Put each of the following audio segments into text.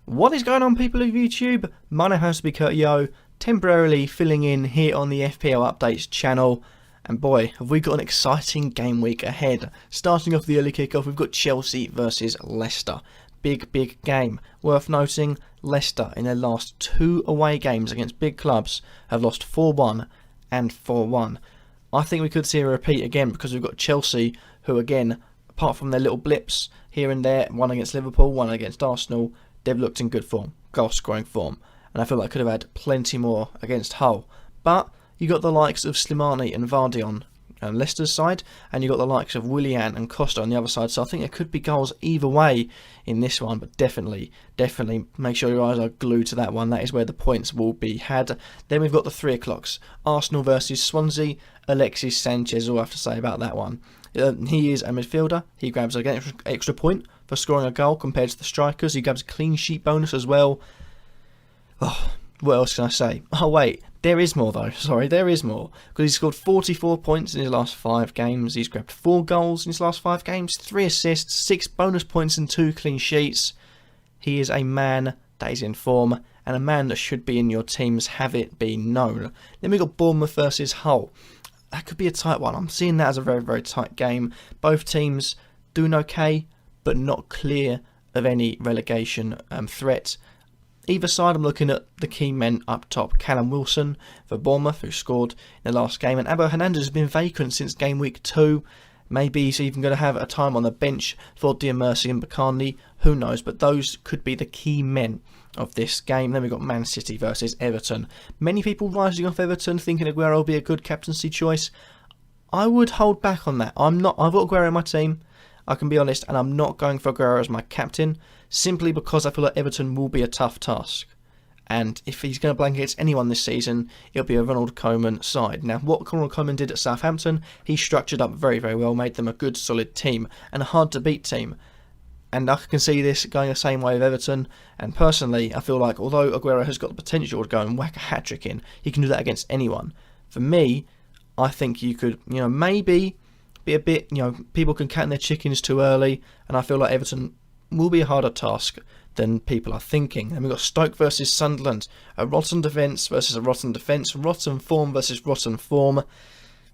What is going on, people of YouTube? My name has to be Curtio, temporarily filling in here on the FPL Updates channel. And boy, have we got an exciting game week ahead. Starting off the early kickoff, we've got Chelsea versus Leicester. Big game. Worth noting, Leicester in their last 2 away games against big clubs have lost 4-1 and 4-1. I think we could see a repeat again because we've got Chelsea, who again, apart from their little blips here and there, one against Liverpool, one against Arsenal, they've looked in good form, goal scoring form, and I feel like could have had plenty more against Hull. But you got the likes of Slimani and Vardy on Leicester's side, and you got the likes of Willian and Costa on the other side, so I think there could be goals either way in this one, but definitely make sure your eyes are glued to that one. That is where the points will be had. Then we've got the 3 o'clocks, Arsenal versus Swansea. Alexis Sanchez, all I have to say about that one. He is a midfielder. He grabs an extra point for scoring a goal compared to the strikers. He grabs a clean sheet bonus as well. Oh, what else can I say? Oh wait, there is more though. Sorry, there is more. Because he's scored 44 points in his last 5 games. He's grabbed 4 goals in his last 5 games, 3 assists, 6 bonus points and 2 clean sheets. He is a man that is in form and a man that should be in your teams, have it be known. Then we've got Bournemouth versus Hull. That could be a tight one. I'm seeing that as a very tight game. Both teams doing okay, but not clear of any relegation threat. Either side, I'm looking at the key men up top. Callum Wilson for Bournemouth, who scored in the last game, and Abel Hernandez has been vacant since game week 2. Maybe he's even going to have a time on the bench for Diamersi and Bacardi. Who knows? But those could be the key men of this game. Then we've got Man City versus Everton. Many people rising off Everton, thinking Aguero will be a good captaincy choice. I would hold back on that. I've got Aguero in my team, I can be honest, and I'm not going for Aguero as my captain, simply because I feel like Everton will be a tough task. And if he's going to blank against anyone this season, it'll be a Ronald Koeman side. Now, what Ronald Koeman did at Southampton, he structured up very well, made them a good, solid team, and a hard-to-beat team. And I can see this going the same way with Everton. And personally, I feel like although Aguero has got the potential to go and whack a hat-trick in, he can do that against anyone. For me, I think you could, maybe be a bit, people can count their chickens too early, and I feel like Everton will be a harder task than people are thinking. And we've got Stoke versus Sunderland, a rotten defence versus a rotten defence, rotten form versus rotten form.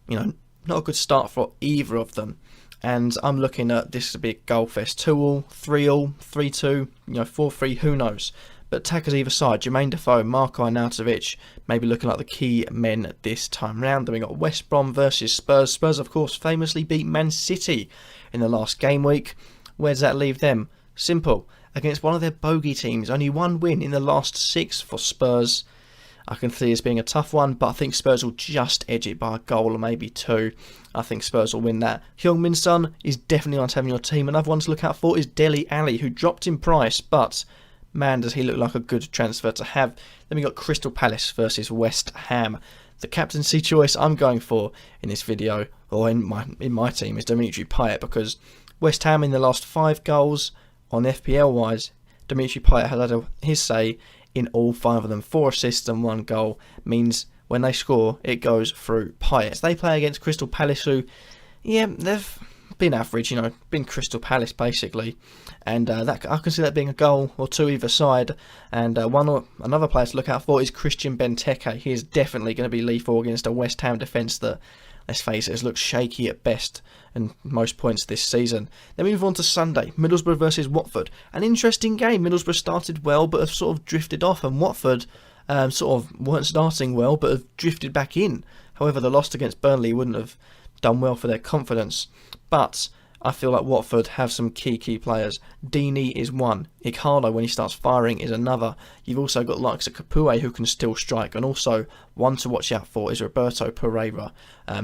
Not a good start for either of them. And I'm looking at this to be a goal fest, 2-2, 3-3, 3-2, 4-3, who knows. But attackers either side, Jermaine Defoe, Marko Arnautovic, maybe looking like the key men this time round. Then we got West Brom versus Spurs. Spurs, of course, famously beat Man City in the last game week. Where does that leave them? Simple. Against one of their bogey teams, only 1 win in the last 6 for Spurs. I can see this being a tough one, but I think Spurs will just edge it by a goal or maybe 2. I think Spurs will win that. Heung-min Son is definitely on to have in your team. Another one to look out for is Dele Alli, who dropped in price, but man, does he look like a good transfer to have. Then we got Crystal Palace versus West Ham. The captaincy choice I'm going for in this video, or in my team, is Dimitri Payet, because West Ham in the last 5 goals on FPL wise, Dimitri Payet has had his say in all 5 of them. 4 assists and 1 goal means when they score, it goes through Payet. They play against Crystal Palace, who, they've been average, been Crystal Palace basically. And that I can see that being a goal or 2 either side. And another player to look out for is Christian Benteke. He is definitely going to be lethal against a West Ham defence that, let's face it, has looked shaky at best and most points this season. Then we move on to Sunday, Middlesbrough versus Watford. An interesting game. Middlesbrough started well but have sort of drifted off, and Watford sort of weren't starting well but have drifted back in. However, the loss against Burnley wouldn't have done well for their confidence. But I feel like Watford have some key players. Deeney is one. Icardo, when he starts firing, is another. You've also got likes of Capoue, who can still strike. And also, one to watch out for is Roberto Pereira.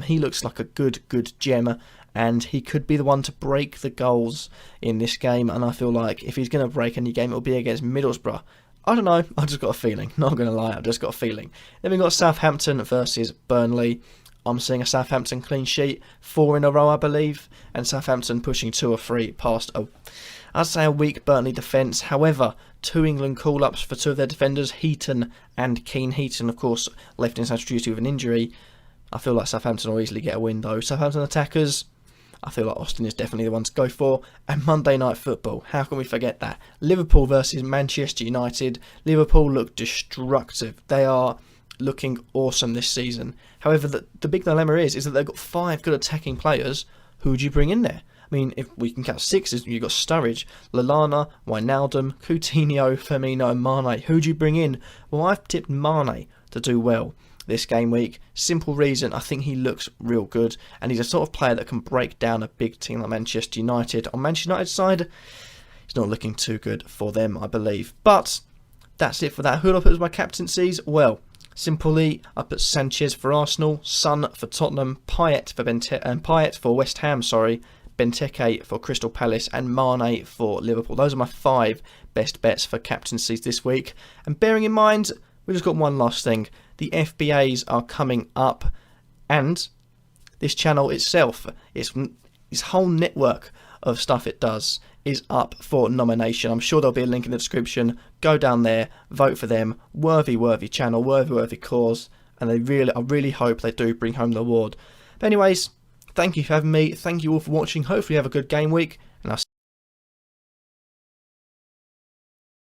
He looks like a good gem, and he could be the one to break the goals in this game. And I feel like if he's going to break any game, it'll be against Middlesbrough. I don't know. I've just got a feeling. Not going to lie, I've just got a feeling. Then we've got Southampton versus Burnley. I'm seeing a Southampton clean sheet, 4 in a row, I believe, and Southampton pushing 2 or 3 past I'd say a weak Burnley defence. However, 2 England call-ups for 2 of their defenders, Heaton and Keane. Heaton, of course, left in central duty with an injury. I feel like Southampton will easily get a win, though. Southampton attackers, I feel like Austin is definitely the one to go for. And Monday Night Football, how can we forget that? Liverpool versus Manchester United. Liverpool look destructive. They are looking awesome this season. However, the big dilemma is that they've got 5 good attacking players. Who would you bring in there? I mean, if we can count 6, you've got Sturridge, Lallana, Wijnaldum, Coutinho, Firmino and Mane. Who do you bring in? Well, I've tipped Mane to do well this game week. Simple reason, I think he looks real good, and he's a sort of player that can break down a big team like Manchester United. On Manchester United's side, it's not looking too good for them, I believe. But that's it for that. Who did I put as my captaincies? Well, simply, I put Sanchez for Arsenal, Son for Tottenham, Payet for West Ham, Benteke for Crystal Palace and Mane for Liverpool. Those are my 5 best bets for captaincies this week. And bearing in mind, we've just got one last thing. The FBAs are coming up, and this channel itself, its whole network of stuff it does, is up for nomination. I'm sure there'll be a link in the description. Go down there, vote for them. Worthy channel, worthy cause, and I really hope they do bring home the award. But anyways, thank you for having me. Thank you all for watching. Hopefully you have a good game week,